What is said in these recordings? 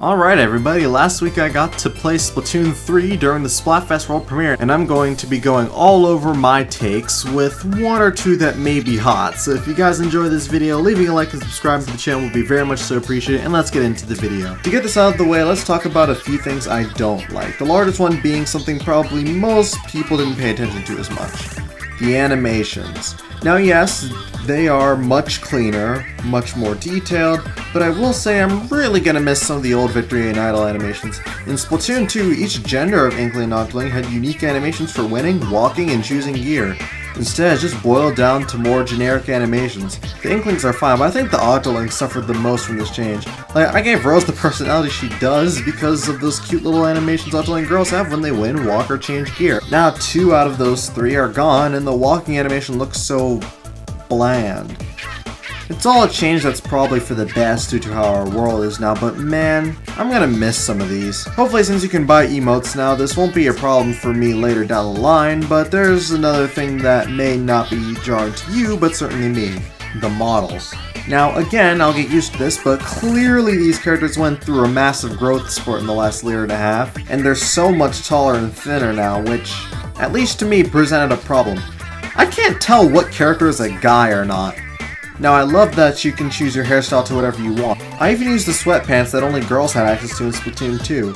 Alright everybody, last week I got to play Splatoon 3 during the Splatfest world premiere, and I'm going to be going all over my takes with one or two that may be hot. So if you guys enjoy this video, leaving a like and subscribing to the channel would be very much so appreciated, and let's get into the video. To get this out of the way, let's talk about a few things I don't like. The largest one being something probably most people didn't pay attention to as much. The animations. Now yes, they are much cleaner, much more detailed, but I will say I'm really gonna miss some of the old Victory and Idol animations. In Splatoon 2, each gender of Inkling and Octoling had unique animations for winning, walking, and choosing gear. Instead, it's just boiled down to more generic animations. The Inklings are fine, but I think the Octolings suffered the most from this change. Like, I gave Rose the personality she does because of those cute little animations Octoling girls have when they win, walk, or change gear. Now 2 out of those 3 are gone, and the walking animation looks so bland. It's all a change that's probably for the best due to how our world is now, but man, I'm gonna miss some of these. Hopefully, since you can buy emotes now, this won't be a problem for me later down the line, but there's another thing that may not be jarring to you, but certainly me. The models. Now again, I'll get used to this, but clearly these characters went through a massive growth spurt in the last year and a half, and they're so much taller and thinner now, which, at least to me, presented a problem. I can't tell what character is a guy or not. Now I love that you can choose your hairstyle to whatever you want. I even used the sweatpants that only girls had access to in Splatoon 2.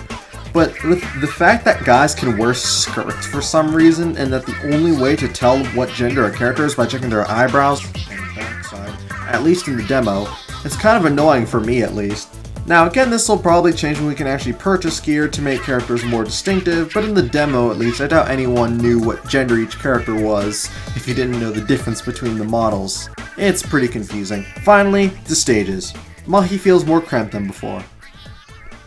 But with the fact that guys can wear skirts for some reason, and that the only way to tell what gender a character is by checking their eyebrows and backside, at least in the demo, it's kind of annoying for me at least. Now again, this will probably change when we can actually purchase gear to make characters more distinctive, but in the demo at least, I doubt anyone knew what gender each character was if you didn't know the difference between the models. It's pretty confusing. Finally, the stages. Mahi feels more cramped than before.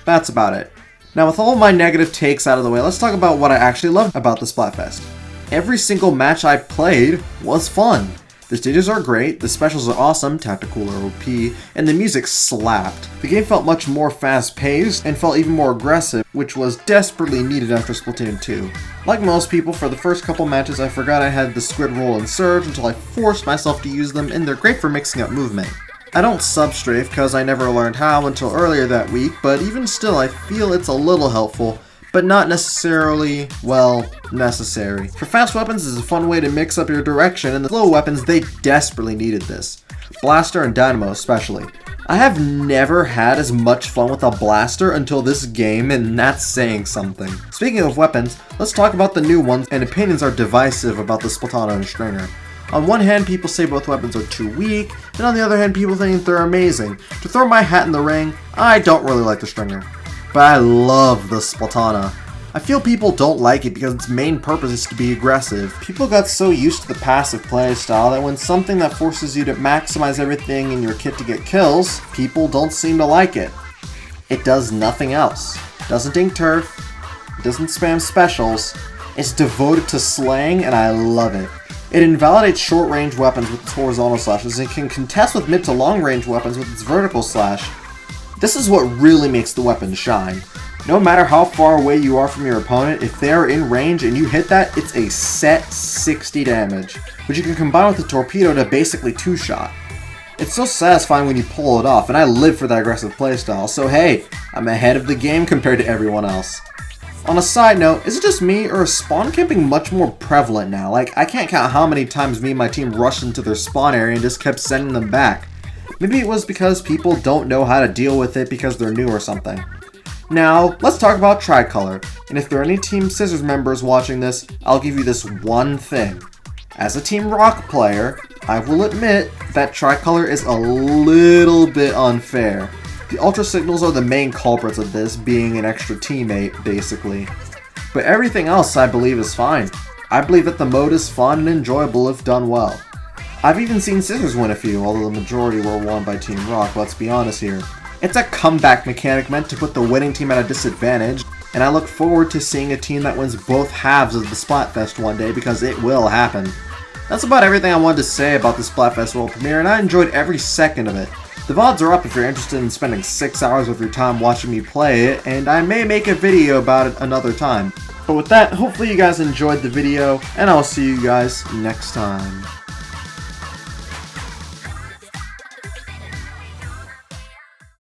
That's about it. Now with all my negative takes out of the way, let's talk about what I actually loved about the Splatfest. Every single match I played was fun. The stages are great, the specials are awesome, tactical or OP, and the music slapped. The game felt much more fast-paced and felt even more aggressive, which was desperately needed after Splatoon 2. Like most people, for the first couple matches I forgot I had the squid roll and surge until I forced myself to use them, and they're great for mixing up movement. I don't substrafe because I never learned how until earlier that week, but even still I feel it's a little helpful, but not necessarily, well, necessary. For fast weapons, it's a fun way to mix up your direction, and the slow weapons, they desperately needed this. Blaster and Dynamo especially. I have never had as much fun with a blaster until this game, and that's saying something. Speaking of weapons, let's talk about the new ones, and opinions are divisive about the Splatana and Stringer. On one hand, people say both weapons are too weak, and on the other hand, people think they're amazing. To throw my hat in the ring, I don't really like the Stringer. But I love the Splatana. I feel people don't like it because its main purpose is to be aggressive. People got so used to the passive playstyle that when something that forces you to maximize everything in your kit to get kills, people don't seem to like it. It does nothing else. It doesn't dink turf, it doesn't spam specials, it's devoted to slaying, and I love it. It invalidates short-range weapons with its horizontal slashes and can contest with mid to long-range weapons with its vertical slash. This is what really makes the weapon shine. No matter how far away you are from your opponent, if they are in range and you hit that, it's a set 60 damage, which you can combine with the torpedo to basically 2-shot. It's so satisfying when you pull it off, and I live for that aggressive playstyle, so hey, I'm ahead of the game compared to everyone else. On a side note, is it just me, or is spawn camping much more prevalent now? Like, I can't count how many times me and my team rushed into their spawn area and just kept sending them back. Maybe it was because people don't know how to deal with it because they're new or something. Now, let's talk about Tricolor, and if there are any Team Scissors members watching this, I'll give you this one thing. As a Team Rock player, I will admit that Tricolor is a little bit unfair. The Ultra Signals are the main culprits of this, being an extra teammate, basically. But everything else I believe is fine. I believe that the mode is fun and enjoyable if done well. I've even seen Scissors win a few, although the majority were won by Team Rock, let's be honest here. It's a comeback mechanic meant to put the winning team at a disadvantage, and I look forward to seeing a team that wins both halves of the Splatfest one day, because it will happen. That's about everything I wanted to say about the Splatfest world premiere, and I enjoyed every second of it. The VODs are up if you're interested in spending 6 hours of your time watching me play it, and I may make a video about it another time. But with that, hopefully you guys enjoyed the video, and I'll see you guys next time.